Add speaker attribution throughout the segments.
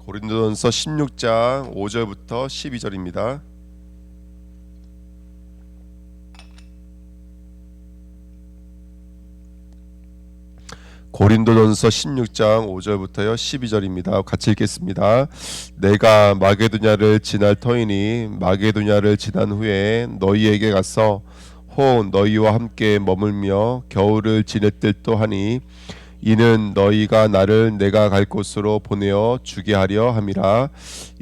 Speaker 1: 고린도전서 16장 5절부터 12절입니다. 고린도전서 16장 5절부터요 12절입니다. 같이 읽겠습니다. 내가 마게도냐를 지날 터이니 마게도냐를 지난 후에 너희에게 가서 혹 너희와 함께 머물며 겨울을 지낼 듯도 하니 이는 너희가 나를 내가 갈 곳으로 보내어 주게 하려 함이라.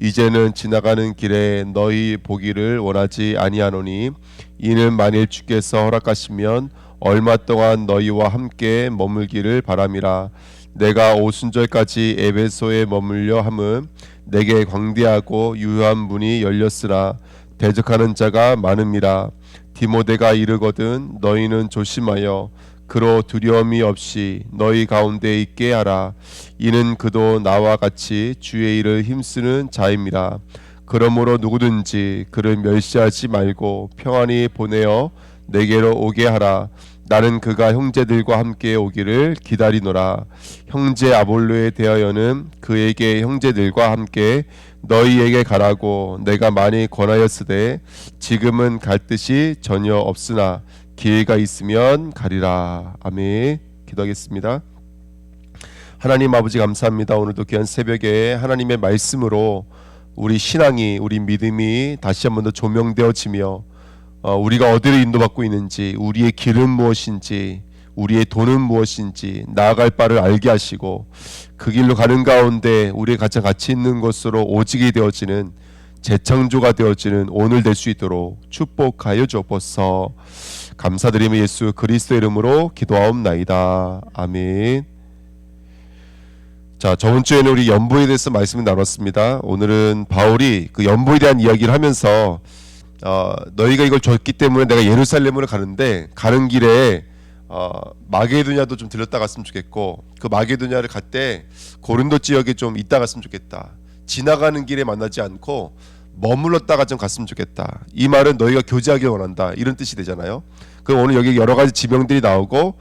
Speaker 1: 이제는 지나가는 길에 너희 보기를 원하지 아니하노니 이는 만일 주께서 허락하시면 얼마 동안 너희와 함께 머물기를 바람이라. 내가 오순절까지 에베소에 머물려 함은 내게 광대하고 유효한 문이 열렸으나 대적하는 자가 많음이라. 디모데가 이르거든 너희는 조심하여 그로 두려움이 없이 너희 가운데 있게 하라. 이는 그도 나와 같이 주의 일을 힘쓰는 자임이라. 그러므로 누구든지 그를 멸시하지 말고 평안히 보내어 내게로 오게 하라. 나는 그가 형제들과 함께 오기를 기다리노라. 형제 아볼로에 대하여는 그에게 형제들과 함께 너희에게 가라고 내가 많이 권하였으되 지금은 갈 뜻이 전혀 없으나 기회가 있으면 가리라. 아멘. 기도하겠습니다. 하나님 아버지 감사합니다. 오늘도 귀한 새벽에 하나님의 말씀으로 우리 신앙이, 우리 믿음이 다시 한번 더 조명되어지며 우리가 어디로 인도받고 있는지, 우리의 길은 무엇인지, 우리의 돈은 무엇인지 나아갈 바를 알게 하시고 그 길로 가는 가운데 우리의 가장 가치 있는 것으로 오직이 되어지는 재창조가 되어지는 오늘 될 수 있도록 축복하여 주옵소서. 감사드리며 예수 그리스도의 이름으로 기도하옵나이다. 아멘. 자, 저번 주에는 우리 연보에 대해서 말씀을 나눴습니다. 오늘은 바울이 그 연보에 대한 이야기를 하면서 너희가 이걸 줬기 때문에 내가 예루살렘으로 가는데 가는 길에 마게도냐도 좀 들렸다 갔으면 좋겠고 그 마게도냐를 갈 때 고린도 지역에 좀 있다 갔으면 좋겠다. 지나가는 길에 만나지 않고 머물렀다가 좀 갔으면 좋겠다. 이 말은 너희가 교제하길 원한다 이런 뜻이 되잖아요. 그럼 오늘 여기 여러 가지 지명들이 나오고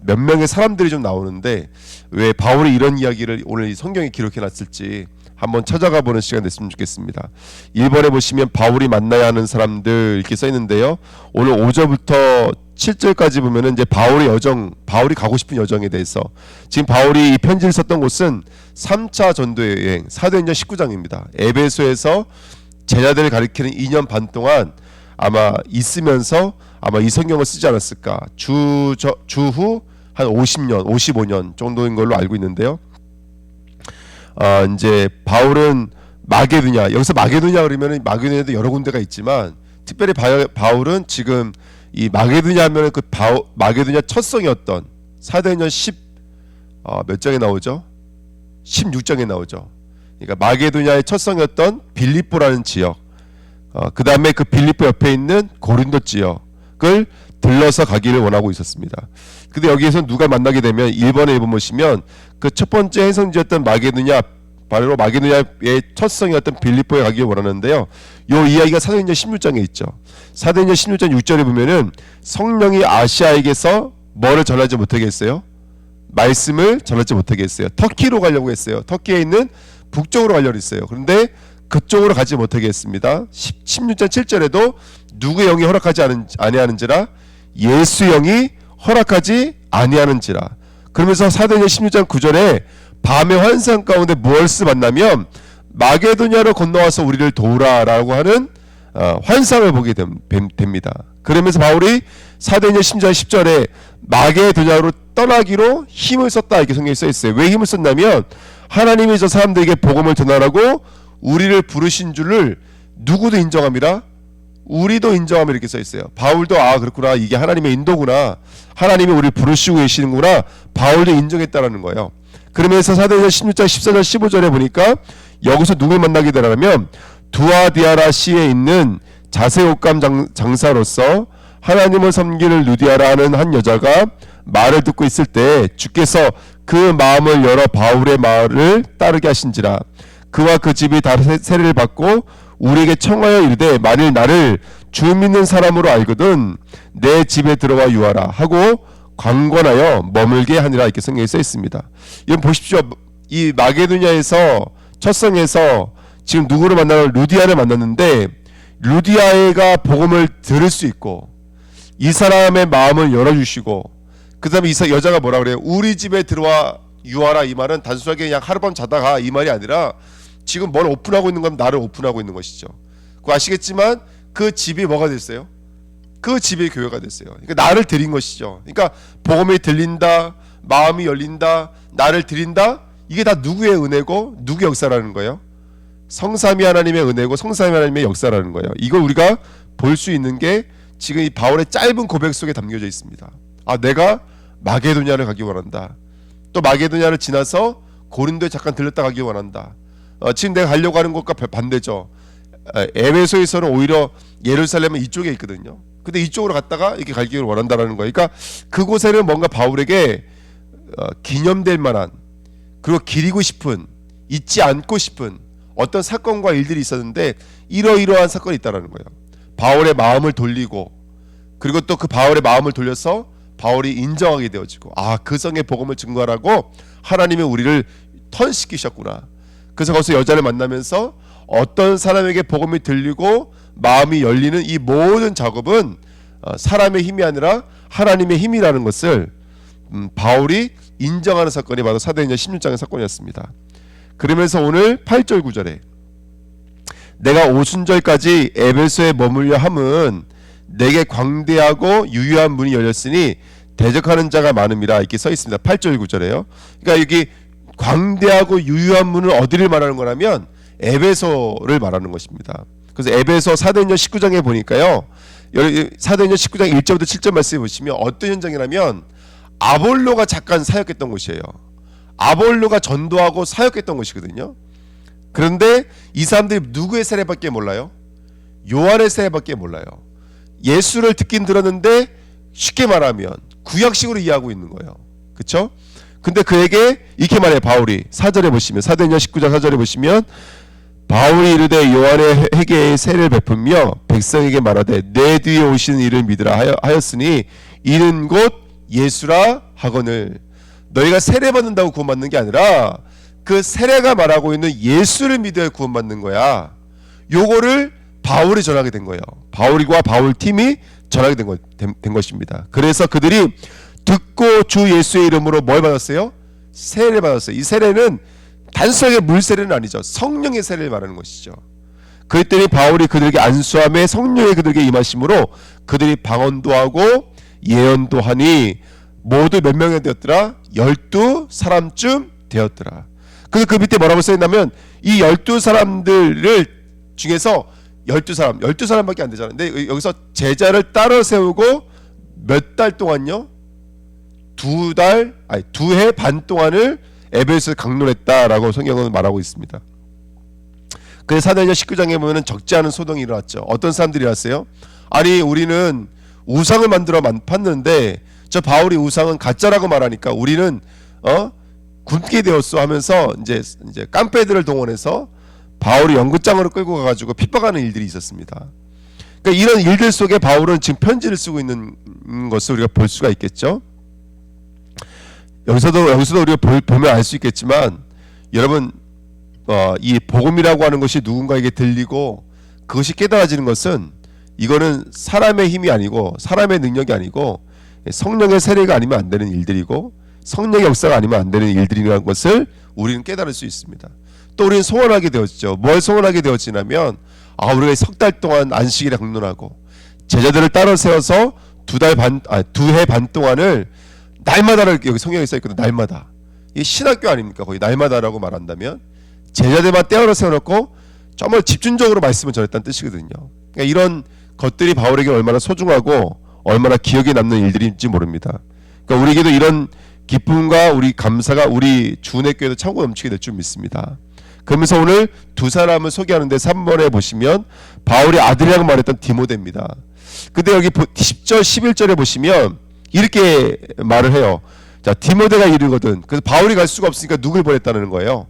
Speaker 1: 몇 명의 사람들이 좀 나오는데 왜 바울이 이런 이야기를 오늘 이 성경에 기록해 놨을지 한번 찾아가 보는 시간 됐으면 좋겠습니다. 1번에 보시면 바울이 만나야 하는 사람들 이렇게 써 있는데요. 오늘 5절부터 7절까지 보면은 이제 바울의 여정, 바울이 가고 싶은 여정에 대해서 지금 바울이 이 편지를 썼던 곳은 3차 전도 여행 사도행전 19장입니다. 에베소에서 제자들을 가리키는 2년 반 동안 아마 있으면서 아마 이 성경을 쓰지 않았을까. 주후 한 50년, 55년 정도인 걸로 알고 있는데요. 이제 바울은 마게도냐, 여기서 마게도냐 그러면은 마게도냐도 여러 군데가 있지만 특별히 바울은 지금 이 마게도냐 하면은 그 마게도냐 첫성이었던 사도행전 몇 장에 나오죠? 16장에 나오죠. 그러니까 마게도냐의 첫성이었던 빌립보라는 지역, 그 다음에 그 빌립보 옆에 있는 고린도 지역을 들러서 가기를 원하고 있었습니다. 근데 여기에서 누가 만나게 되면 1번에 보시면 그 첫 번째 행성지였던 마게도냐, 바로 마게도냐의 첫성이었던 빌립보에 가기를 원하는데요. 요 이야기가 사도행전 16장에 있죠. 사도행전 16장 6절에 보면은 성령이 아시아에게서 뭐를 전하지 못하게 했어요? 말씀을 전하지 못하게 했어요. 터키로 가려고 했어요. 터키에 있는 북쪽으로 가려고 했어요. 그런데 그쪽으로 가지 못하게 했습니다. 16장 7절에도 누구의 영이 허락하지 아니하는지라 예수 영이 허락하지 아니하는지라. 그러면서 사도행전 16장 9절에 밤의 환상 가운데 무엇을 만나면 마게도냐로 건너와서 우리를 도우라라고 하는 환상을 보게 됩니다. 그러면서 바울이 사도행전 16장 10절에 마게도냐로 떠나기로 힘을 썼다 이렇게 성경에 써 있어요. 왜 힘을 썼냐면 하나님이 저 사람들에게 복음을 전하라고 우리를 부르신 줄을 누구도 인정함이라 우리도 인정함이 이렇게 써 있어요. 바울도 그렇구나, 이게 하나님의 인도구나, 하나님이 우리를 부르시고 계시는구나, 바울도 인정했다라는 거예요. 그러면서 사도행전 16장 14절 15절에 보니까 여기서 누굴 만나게 되냐면 두아디아라 시에 있는 자세옷감 장사로서 하나님을 섬기는 루디아라 하는 한 여자가 말을 듣고 있을 때 주께서 그 마음을 열어 바울의 말을 따르게 하신지라. 그와 그 집이 다 세례를 받고 우리에게 청하여 이르되 만일 나를 주 믿는 사람으로 알거든 내 집에 들어와 유하라 하고 관건하여 머물게 하니라 이렇게 성경에 써 있습니다. 이건 보십시오. 이 마게도냐에서 첫 성에서 지금 누구를 만나면 루디아를 만났는데 루디아가 복음을 들을 수 있고 이 사람의 마음을 열어주시고 그 다음에 이 여자가 뭐라 그래요? 우리 집에 들어와 유하라. 이 말은 단순하게 그냥 하룻밤 자다가 이 말이 아니라 지금 뭘 오픈하고 있는 건 나를 오픈하고 있는 것이죠. 그거 아시겠지만 그 집이 뭐가 됐어요? 그 집이 교회가 됐어요. 그러니까 나를 드린 것이죠. 그러니까 복음이 들린다, 마음이 열린다, 나를 드린다. 이게 다 누구의 은혜고 누구의 역사라는 거예요? 성삼위 하나님의 은혜고 성삼위 하나님의 역사라는 거예요. 이걸 우리가 볼 수 있는 게 지금 이 바울의 짧은 고백 속에 담겨져 있습니다. 아, 내가 마게도냐를 가기 원한다. 또 마게도냐를 지나서 고린도에 잠깐 들렸다 가기 원한다. 지금 내가 가려고 하는 것과 반대죠. 에베소에서는 오히려 예루살렘은 이쪽에 있거든요. 근데 이쪽으로 갔다가 이렇게 가기를 원한다라는 거예요. 그러니까 그곳에는 뭔가 바울에게 기념될 만한, 그리고 기리고 싶은, 잊지 않고 싶은 어떤 사건과 일들이 있었는데 이러이러한 사건이 있다라는 거예요. 바울의 마음을 돌리고, 그리고 또 그 바울의 마음을 돌려서 바울이 인정하게 되어지고, 아, 그 성의 복음을 증거하라고 하나님이 우리를 턴시키셨구나. 그래서 거기서 여자를 만나면서 어떤 사람에게 복음이 들리고 마음이 열리는 이 모든 작업은 사람의 힘이 아니라 하나님의 힘이라는 것을 바울이 인정하는 사건이 바로 사도행전 16장의 사건이었습니다. 그러면서 오늘 8절 9절에 내가 오순절까지 에베소에 머물려 함은 내게 광대하고 유유한 문이 열렸으니 대적하는 자가 많음이라 이렇게 써 있습니다. 8절 9절에요. 그러니까 여기 광대하고 유유한 문은 어디를 말하는 거냐면 에베소를 말하는 것입니다. 그래서 에베소 사도행전 19장에 보니까요, 사도행전 19장 1절부터 7절 말씀해 보시면 어떤 현장이라면 아볼로가 잠깐 사역했던 곳이에요. 아볼로가 전도하고 사역했던 곳이거든요. 그런데 이 사람들이 누구의 세례밖에 몰라요? 요한의 세례밖에 몰라요. 예수를 듣긴 들었는데 쉽게 말하면 구약식으로 이해하고 있는 거예요. 그렇죠? 근데 그에게 이렇게 말해요. 바울이 4절에 보시면, 사도행전 19장 4절에 보시면 바울이 이르되 요한의 회개의 세례를 베풀며 백성에게 말하되 내 뒤에 오시는 이를 믿으라 하였으니 이는 곧 예수라 하거늘. 너희가 세례 받는다고 구원받는 게 아니라 그 세례가 말하고 있는 예수를 믿어야 구원받는 거야. 요거를 바울이 전하게 된 거예요. 바울과 바울 팀이 전하게 된 것입니다. 그래서 그들이 듣고 주 예수의 이름으로 뭘 받았어요? 세례를 받았어요. 이 세례는 단순하게 물 세례는 아니죠. 성령의 세례를 말하는 것이죠. 그랬더니 바울이 그들에게 안수함에 성령의 그들에게 임하심으로 그들이 방언도 하고 예언도 하니 모두 몇 명이 되었더라? 12사람쯤 되었더라. 그래서 그 밑에 뭐라고 써있냐면 이 12사람들을 중에서 12사람밖에 안 되잖아요. 근데 여기서 제자를 따로 세우고 몇 달 동안요? 2해 반 동안을 에베소에서 강론했다라고 성경은 말하고 있습니다. 그래서 사도행전 19장에 보면 적지 않은 소동이 일어났죠. 어떤 사람들이 왔어요? 아니, 우리는 우상을 만들어 팠는데 저 바울이 우상은 가짜라고 말하니까 우리는 굶게 되었어 하면서 이제 깡패들을 동원해서 바울이 연극장으로 끌고 가가지고 핍박하는 일들이 있었습니다. 그러니까 이런 일들 속에 바울은 지금 편지를 쓰고 있는 것을 우리가 볼 수가 있겠죠. 여기서도 우리가 보면 알 수 있겠지만, 여러분, 이 복음이라고 하는 것이 누군가에게 들리고 그것이 깨달아지는 것은, 이거는 사람의 힘이 아니고 사람의 능력이 아니고 성령의 세례가 아니면 안 되는 일들이고 성령의 역사가 아니면 안 되는 일들이라는 것을 우리는 깨달을 수 있습니다. 또 우리는 소원하게 되었죠. 뭘 소원하게 되었지냐면, 우리가 석 달 동안 안식일에 강론하고 제자들을 따로 세워서 2해 반 동안을 날마다를, 여기 성경에 써 있거든. 날마다. 이게 신학교 아닙니까? 거의 날마다라고 말한다면 제자들만 떼어서 세워놓고 정말 집중적으로 말씀을 전했다는 뜻이거든요. 그러니까 이런 것들이 바울에게 얼마나 소중하고 얼마나 기억에 남는 일들인지 모릅니다. 그러니까 우리에게도 이런 기쁨과 우리 감사가 우리 주은혜교회도 차고 넘치게 될 줄 믿습니다. 그러면서 오늘 두 사람을 소개하는데 3번에 보시면 바울의 아들이라고 말했던 디모데입니다. 근데 여기 10절 11절에 보시면 이렇게 말을 해요. 자, 디모데가 이르거든. 그래서 바울이 갈 수가 없으니까 누굴 보냈다는 거예요?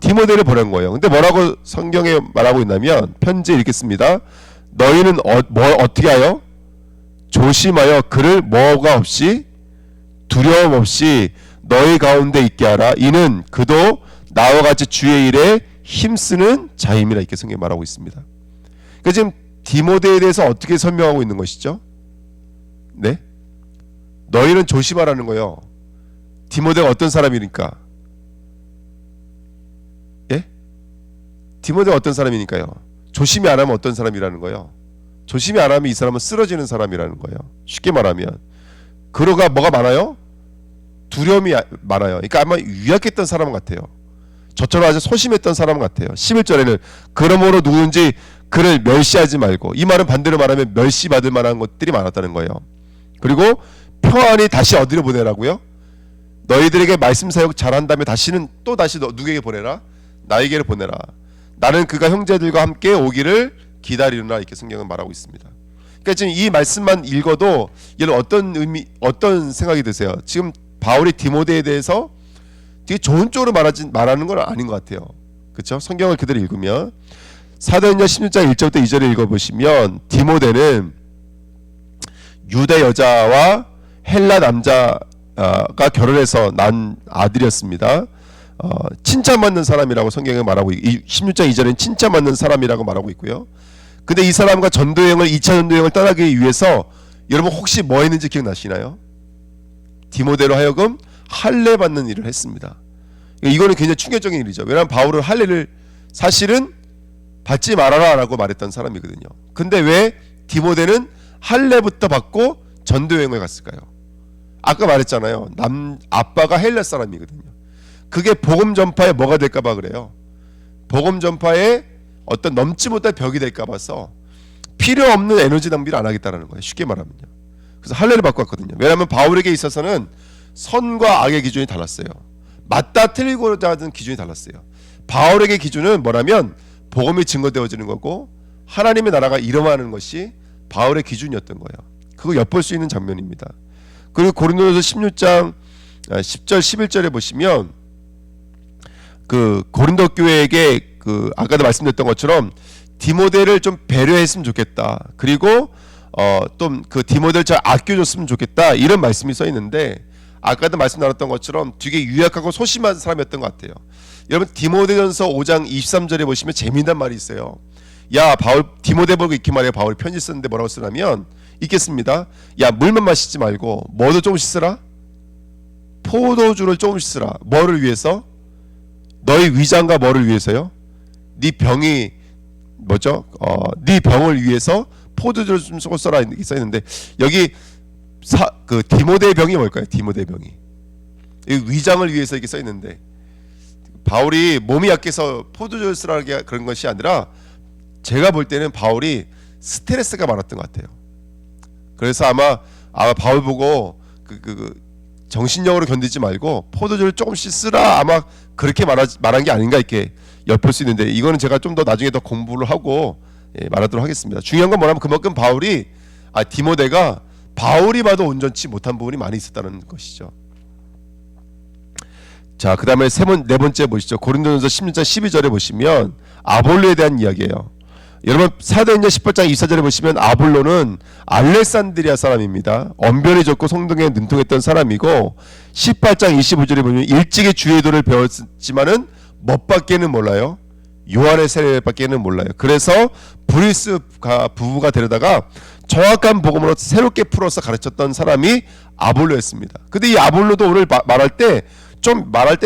Speaker 1: 디모데를 보낸 거예요. 근데 뭐라고 성경에 말하고 있냐면 편지에 이렇게 씁니다. 너희는 어떻게 하여? 조심하여 그를 뭐가 없이 두려움 없이 너희 가운데 있게 하라. 이는 그도 나와 같이 주의 일에 힘쓰는 자임이라 이렇게 성경이 말하고 있습니다. 그러니까 지금 디모데에 대해서 어떻게 설명하고 있는 것이죠? 네? 너희는 조심하라는 거예요. 디모데가 어떤 사람이니까? 예? 디모데가 어떤 사람이니까요? 조심히 안 하면 어떤 사람이라는 거예요? 조심히 안 하면 이 사람은 쓰러지는 사람이라는 거예요. 쉽게 말하면 그러가 뭐가 많아요? 두려움이 많아요. 그러니까 아마 유약했던 사람 같아요. 저처럼 아주 소심했던 사람 같아요. 11절에는 그러므로 누구든지 그를 멸시하지 말고, 이 말은 반대로 말하면 멸시받을 만한 것들이 많았다는 거예요. 그리고 평안히 다시 어디로 보내라고요? 너희들에게 말씀 사역 잘한 다음에 다시는 또 다시 누구에게 보내라? 나에게로 보내라. 나는 그가 형제들과 함께 오기를 기다리느라 이렇게 성경은 말하고 있습니다. 그러니까 지금 이 말씀만 읽어도 얘는 어떤 의미, 어떤 생각이 드세요? 지금 바울이 디모데에 대해서 되게 좋은 쪽으로 말하는 건 아닌 것 같아요. 그렇죠? 성경을 그대로 읽으면 사도행전 16장 1절부터 2절을 읽어보시면 디모데는 유대 여자와 헬라 남자가 결혼해서 난 아들이었습니다. 칭찬받는 사람이라고 성경에 말하고 16장 2절에는 칭찬받는 사람이라고 말하고 있고요. 근데 이 사람과 2차 전도여행을 떠나기 위해서 여러분 혹시 뭐 했는지 기억나시나요? 디모데로 하여금 할례 받는 일을 했습니다. 이거는 굉장히 충격적인 일이죠. 왜냐하면 바울은 할례를 사실은 받지 말아라 라고 말했던 사람이거든요. 근데 왜 디모데는 할례부터 받고 전도여행을 갔을까요? 아까 말했잖아요. 아빠가 헬라 사람이거든요. 그게 복음 전파에 뭐가 될까봐 그래요. 복음 전파에 어떤 넘지 못할 벽이 될까 봐서 필요 없는 에너지 낭비를 안 하겠다는 거예요. 쉽게 말하면요. 그래서 할례를 받고 왔거든요. 왜냐하면 바울에게 있어서는 선과 악의 기준이 달랐어요. 맞다 틀리고자 하는 기준이 달랐어요. 바울에게 기준은 뭐라면 복음이 증거되어지는 거고 하나님의 나라가 일어나는 것이 바울의 기준이었던 거예요. 그거 엿볼 수 있는 장면입니다. 그리고 고린도전서 16장 10절 11절에 보시면 그 고린도 교회에게 그 아까도 말씀드렸던 것처럼 디모데를 좀 배려했으면 좋겠다. 그리고 좀 그 디모데를 잘 아껴줬으면 좋겠다. 이런 말씀이 써 있는데 아까도 말씀 나눴던 것처럼 되게 유약하고 소심한 사람이었던 것 같아요. 여러분 디모데전서 5장 23절에 보시면 재미난 말이 있어요. 야 바울 디모데 보고 이렇게 말해요. 바울이 편지 썼는데 뭐라고 쓰냐면 읽겠습니다. 야 물만 마시지 말고 뭐도 조금씩 쓰라. 포도주를 조금씩 쓰라. 뭐를 위해서? 너희 위장과 뭐를 위해서요? 네 병이 뭐죠? 네 병을 위해서 포도주를 좀 써라 이렇게 써 있는데 여기 그 디모데의 병이 뭘까요? 디모데의 병이 위장을 위해서 이렇게 써 있는데 바울이 몸이 약해서 포도주를 쓰라 그런 것이 아니라 제가 볼 때는 바울이 스트레스가 많았던 것 같아요. 그래서 아마 바울 보고 그 정신력으로 견디지 말고 포도주를 조금씩 쓰라 아마 그렇게 말한 게 아닌가 이렇게 엿볼 수 있는데 이거는 제가 좀 더 나중에 더 공부를 하고 말하도록 하겠습니다. 중요한 건 뭐냐면 그만큼 디모데가 바울이 봐도 온전치 못한 부분이 많이 있었다는 것이죠. 자, 그 다음에 네 번째 보시죠. 고린도전서 16장 12절에 보시면 아볼로에 대한 이야기예요. 여러분 사도행전 18장 24절에 보시면 아볼로는 알렉산드리아 사람입니다. 언변이 좋고 성경에 능통했던 사람이고 18장 25절에 보면 일찍이 주의 도를 배웠지만은 뭣밖에는 몰라요. 요한의 세례밖에는 몰라요. 그래서 브리스 부부가 데려다가 정확한 복음으로 새롭게 풀어서 가르쳤던 사람이 아볼로였습니다. 근데 이 아볼로도 오늘 말할 때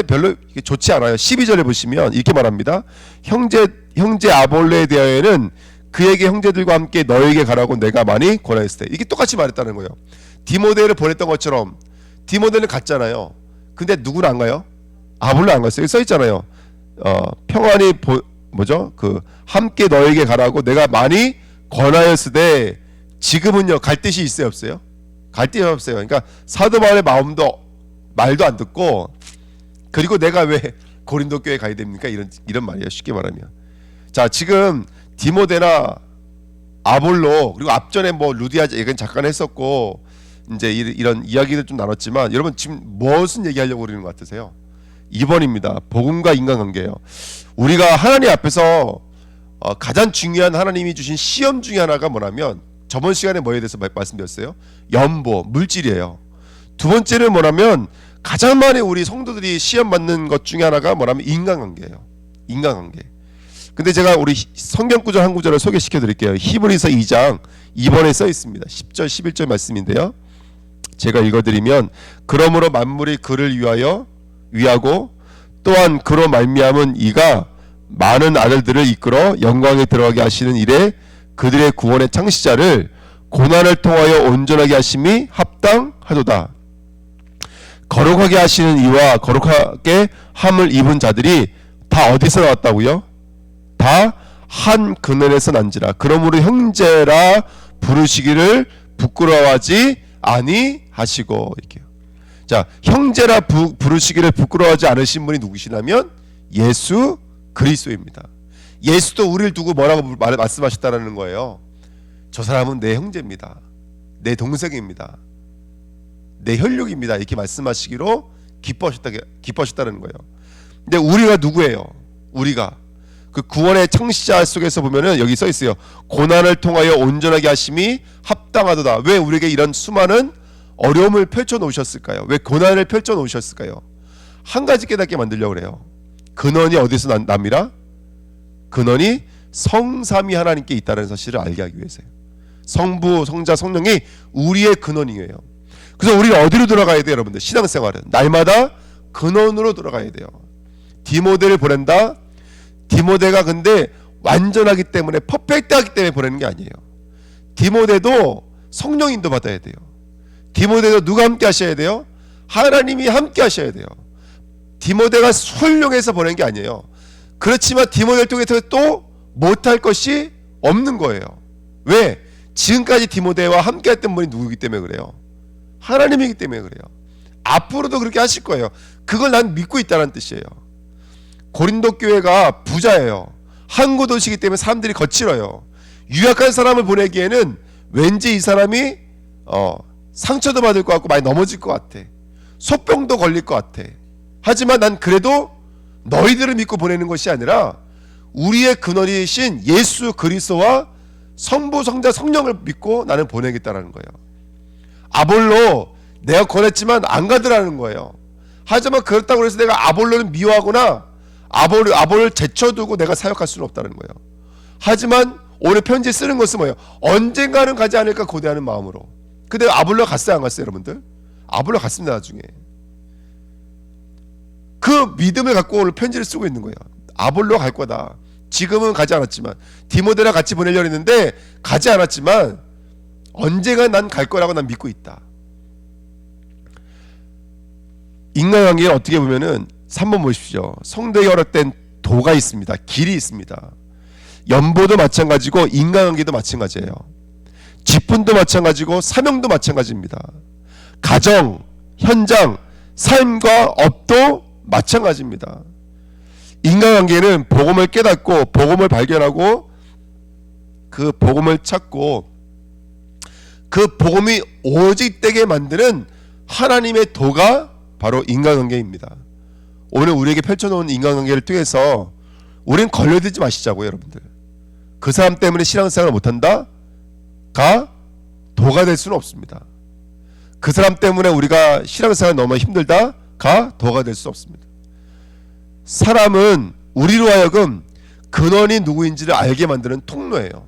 Speaker 1: 별로 좋지 않아요. 12절에 보시면 이렇게 말합니다. 형제 아볼로에 대하여는 그에게 형제들과 함께 너에게 가라고 내가 많이 권하였을 때 이게 똑같이 말했다는 거예요. 디모데를 보냈던 것처럼 디모데는 갔잖아요. 근데 누구는 안 가요? 아볼로 안 갔어요. 여기 써 있잖아요. 평안히 함께 너에게 가라고 내가 많이 권하였으되 지금은요 갈 뜻이 있어요 없어요? 갈 뜻이 없어요. 그러니까 사도 바울의 말도 안 듣고 그리고 내가 왜 고린도 교회에 가야 됩니까? 이런 말이에요. 쉽게 말하면. 자 지금 디모데나 아볼로 그리고 앞전에 루디아 얘기는 잠깐 했었고 이제 이런 이야기를 좀 나눴지만 여러분 지금 무슨 얘기하려고 그러는 것 같으세요? 2번입니다. 복음과 인간관계예요. 우리가 하나님 앞에서 가장 중요한 하나님이 주신 시험 중에 하나가 뭐냐면 저번 시간에 뭐에 대해서 말씀드렸어요? 연보, 물질이에요. 두 번째는 뭐냐면 가장 많이 우리 성도들이 시험 받는 것 중에 하나가 뭐냐면 인간관계예요. 인간관계. 근데 제가 우리 성경 구절 한 구절을 소개시켜 드릴게요. 히브리서 2장 2번에 써 있습니다. 10절 11절 말씀인데요. 제가 읽어드리면 그러므로 만물이 그를 위하고 또한 그로 말미암은 이가 많은 아들들을 이끌어 영광에 들어가게 하시는 일에 그들의 구원의 창시자를 고난을 통하여 온전하게 하심이 합당하도다. 거룩하게 하시는 이와 거룩하게 함을 입은 자들이 다 어디서 나왔다고요? 다 한 근원에서 난지라. 그러므로 형제라 부르시기를 부끄러워하지 아니하시고. 이렇게요. 자, 형제라 부르시기를 부끄러워하지 않으신 분이 누구시냐면 예수 그리스도입니다. 예수도 우리를 두고 뭐라고 말씀하셨다라는 거예요. 저 사람은 내 형제입니다. 내 동생입니다. 내 혈육입니다. 이렇게 말씀하시기로 기뻐하셨다는 거예요. 근데 우리가 누구예요? 우리가 그 구원의 창시자 속에서 보면은 여기 써 있어요. 고난을 통하여 온전하게 하심이 합당하도다. 왜 우리에게 이런 수많은 어려움을 펼쳐 놓으셨을까요? 왜 고난을 펼쳐 놓으셨을까요? 한 가지 깨닫게 만들려고 그래요. 근원이 어디서 납니라? 근원이 성삼위 하나님께 있다는 사실을 알게 하기 위해서요. 성부, 성자, 성령이 우리의 근원이에요. 그래서 우리는 어디로 들어가야 돼요, 여러분들? 신앙생활은 날마다 근원으로 들어가야 돼요. 디모데를 보낸다. 디모데가 근데 완전하기 때문에 퍼펙트하기 때문에 보내는 게 아니에요. 디모데도 성령 인도 받아야 돼요. 디모데도 누가 함께 하셔야 돼요? 하나님이 함께 하셔야 돼요. 디모데가 훌륭해서 보낸 게 아니에요. 그렇지만 디모데를 통해서 또 못할 것이 없는 거예요. 왜? 지금까지 디모데와 함께 했던 분이 누구이기 때문에 그래요. 하나님이기 때문에 그래요. 앞으로도 그렇게 하실 거예요. 그걸 난 믿고 있다는 뜻이에요. 고린도 교회가 부자예요. 항구 도시이기 때문에 사람들이 거칠어요. 유약한 사람을 보내기에는 왠지 이 사람이 상처도 받을 것 같고 많이 넘어질 것 같아. 소병도 걸릴 것 같아. 하지만 난 그래도 너희들을 믿고 보내는 것이 아니라 우리의 근원이신 예수 그리스도와 성부, 성자, 성령을 믿고 나는 보내겠다라는 거예요. 아볼로 내가 권했지만 안 가더라는 거예요. 하지만 그렇다고 해서 내가 아볼로를 미워하거나 아볼을 제쳐두고 내가 사역할 수는 없다는 거예요. 하지만 오늘 편지 쓰는 것은 뭐예요? 언젠가는 가지 않을까 고대하는 마음으로. 근데 아볼로 갔어요, 안 갔어요, 여러분들? 아볼로 갔습니다, 나중에. 그 믿음을 갖고 오늘 편지를 쓰고 있는 거예요. 아볼로 갈 거다. 지금은 가지 않았지만, 디모데랑 같이 보내려고 했는데 가지 않았지만 언젠가 난 갈 거라고 난 믿고 있다. 인간관계는 어떻게 보면은 3번 보십시오. 성도에게 허락된 도가 있습니다. 길이 있습니다. 연보도 마찬가지고 인간관계도 마찬가지예요. 직분도 마찬가지고 사명도 마찬가지입니다. 가정, 현장, 삶과 업도 마찬가지입니다. 인간관계는 복음을 깨닫고 복음을 발견하고 그 복음을 찾고 그 복음이 오직 되게 만드는 하나님의 도가 바로 인간관계입니다. 오늘 우리에게 펼쳐놓은 인간관계를 통해서 우리는 걸려들지 마시자고요, 여러분들. 그 사람 때문에 신앙생활을 못한다? 도가 될 수는 없습니다. 그 사람 때문에 우리가 신앙생활 너무 힘들다? 도가 될 수 없습니다. 사람은 우리로 하여금 근원이 누구인지를 알게 만드는 통로예요.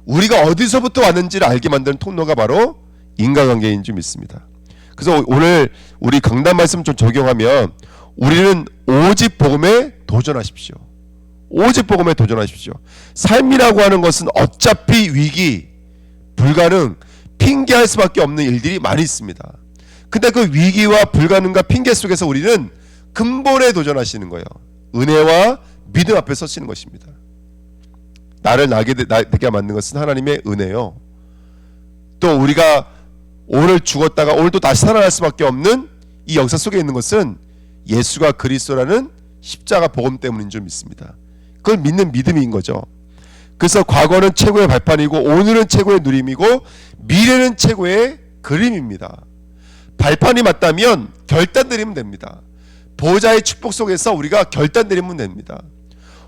Speaker 1: 우리가 어디서부터 왔는지를 알게 만드는 통로가 바로 인간관계인 줄 믿습니다. 그래서 오늘 우리 강단 말씀 좀 적용하면 우리는 오직 복음에 도전하십시오. 오직 복음에 도전하십시오. 삶이라고 하는 것은 어차피 위기, 불가능, 핑계할 수밖에 없는 일들이 많이 있습니다. 근데 그 위기와 불가능과 핑계 속에서 우리는 근본에 도전하시는 거예요. 은혜와 믿음 앞에 서시는 것입니다. 나를 나게 만든 것은 하나님의 은혜요. 또 우리가 오늘 죽었다가 오늘 또 다시 살아날 수밖에 없는 이 역사 속에 있는 것은 예수가 그리스도라는 십자가 복음 때문인 줄 믿습니다. 그걸 믿는 믿음인 거죠. 그래서 과거는 최고의 발판이고 오늘은 최고의 누림이고 미래는 최고의 그림입니다. 발판이 맞다면 결단 내리면 됩니다. 보호자의 축복 속에서 우리가 결단 내리면 됩니다.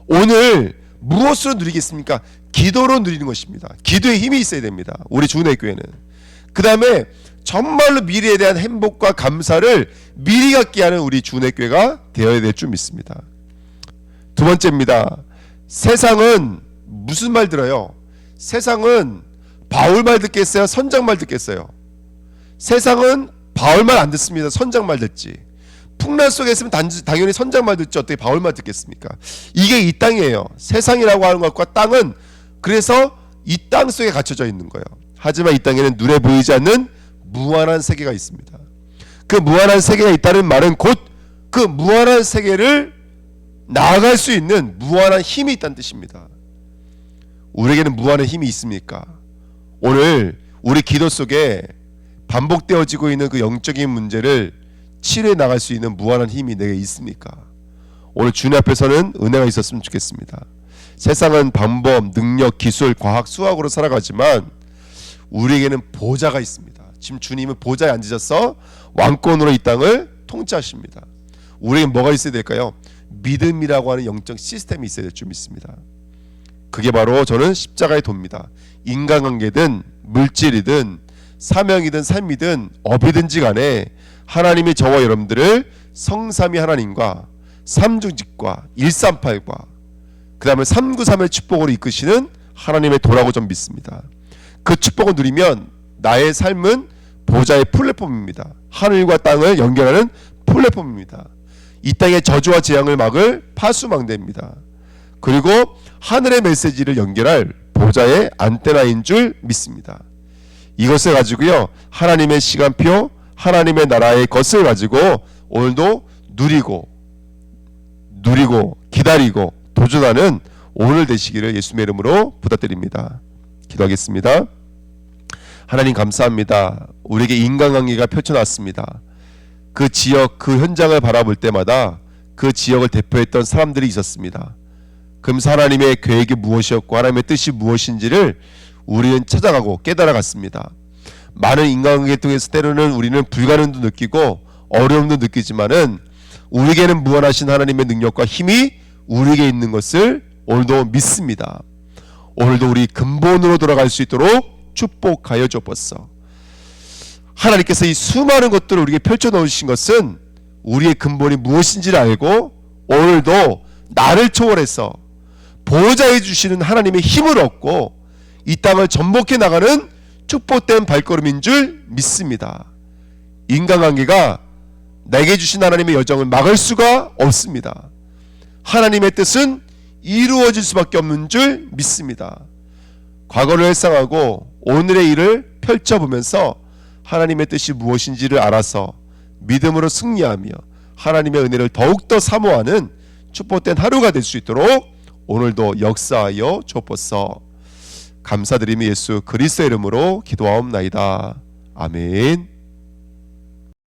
Speaker 1: 오늘 무엇으로 누리겠습니까? 기도로 누리는 것입니다. 기도에 힘이 있어야 됩니다. 우리 주은혜 교회는. 그 다음에 정말로 미래에 대한 행복과 감사를 미리 갖게 하는 우리 주은혜 교회가 되어야 될 줄 믿습니다. 두 번째입니다. 세상은 무슨 말 들어요? 세상은 바울 말 듣겠어요? 선장 말 듣겠어요? 세상은 바울 말 안 듣습니다. 선장 말 듣지. 풍랑 속에 있으면 당연히 선장 말 듣지 어떻게 바울 말 듣겠습니까? 이게 이 땅이에요. 세상이라고 하는 것과 땅은 그래서 이 땅 속에 갇혀져 있는 거예요. 하지만 이 땅에는 눈에 보이지 않는 무한한 세계가 있습니다. 그 무한한 세계가 있다는 말은 곧 그 무한한 세계를 나아갈 수 있는 무한한 힘이 있다는 뜻입니다. 우리에게는 무한한 힘이 있습니까? 오늘 우리 기도 속에 반복되어지고 있는 그 영적인 문제를 치료해 나갈 수 있는 무한한 힘이 내게 있습니까? 오늘 주님 앞에서는 은혜가 있었으면 좋겠습니다. 세상은 방법, 능력, 기술, 과학, 수학으로 살아가지만 우리에게는 보좌가 있습니다. 지금 주님은 보좌에 앉으셔서 왕권으로 이 땅을 통치하십니다. 우리에겐 뭐가 있어야 될까요? 믿음이라고 하는 영적 시스템이 있어야 될 줄 믿습니다. 그게 바로 저는 십자가의 도입니다. 인간관계든 물질이든 사명이든 삶이든 업이든지 간에 하나님이 저와 여러분들을 성삼위 하나님과 삼중직과 138과 그 다음에 393의 축복으로 이끄시는 하나님의 도라고 좀 믿습니다. 그 축복을 누리면 나의 삶은 보좌의 플랫폼입니다. 하늘과 땅을 연결하는 플랫폼입니다. 이 땅의 저주와 재앙을 막을 파수망대입니다. 그리고 하늘의 메시지를 연결할 보좌의 안테나인 줄 믿습니다. 이것을 가지고요, 하나님의 시간표, 하나님의 나라의 것을 가지고 오늘도 누리고 기다리고 도전하는 오늘 되시기를 예수님의 이름으로 부탁드립니다. 기도하겠습니다. 하나님 감사합니다. 우리에게 인간관계가 펼쳐놨습니다. 그 지역, 그 현장을 바라볼 때마다 그 지역을 대표했던 사람들이 있었습니다. 그러면서 하나님의 계획이 무엇이었고 하나님의 뜻이 무엇인지를 우리는 찾아가고 깨달아갔습니다. 많은 인간관계 통해서 때로는 우리는 불가능도 느끼고 어려움도 느끼지만은 우리에게는 무한하신 하나님의 능력과 힘이 우리에게 있는 것을 오늘도 믿습니다. 오늘도 우리 근본으로 돌아갈 수 있도록 축복하여 주옵소서. 하나님께서 이 수많은 것들을 우리에게 펼쳐 놓으신 것은 우리의 근본이 무엇인지를 알고 오늘도 나를 초월해서 보호자해 주시는 하나님의 힘을 얻고 이 땅을 전복해 나가는 축복된 발걸음인 줄 믿습니다. 인간관계가 내게 주신 하나님의 여정을 막을 수가 없습니다. 하나님의 뜻은 이루어질 수밖에 없는 줄 믿습니다. 과거를 회상하고 오늘의 일을 펼쳐보면서 하나님의 뜻이 무엇인지를 알아서 믿음으로 승리하며 하나님의 은혜를 더욱더 사모하는 축복된 하루가 될 수 있도록 오늘도 역사하여 주옵소서. 감사드리며 예수 그리스도의 이름으로 기도하옵나이다. 아멘.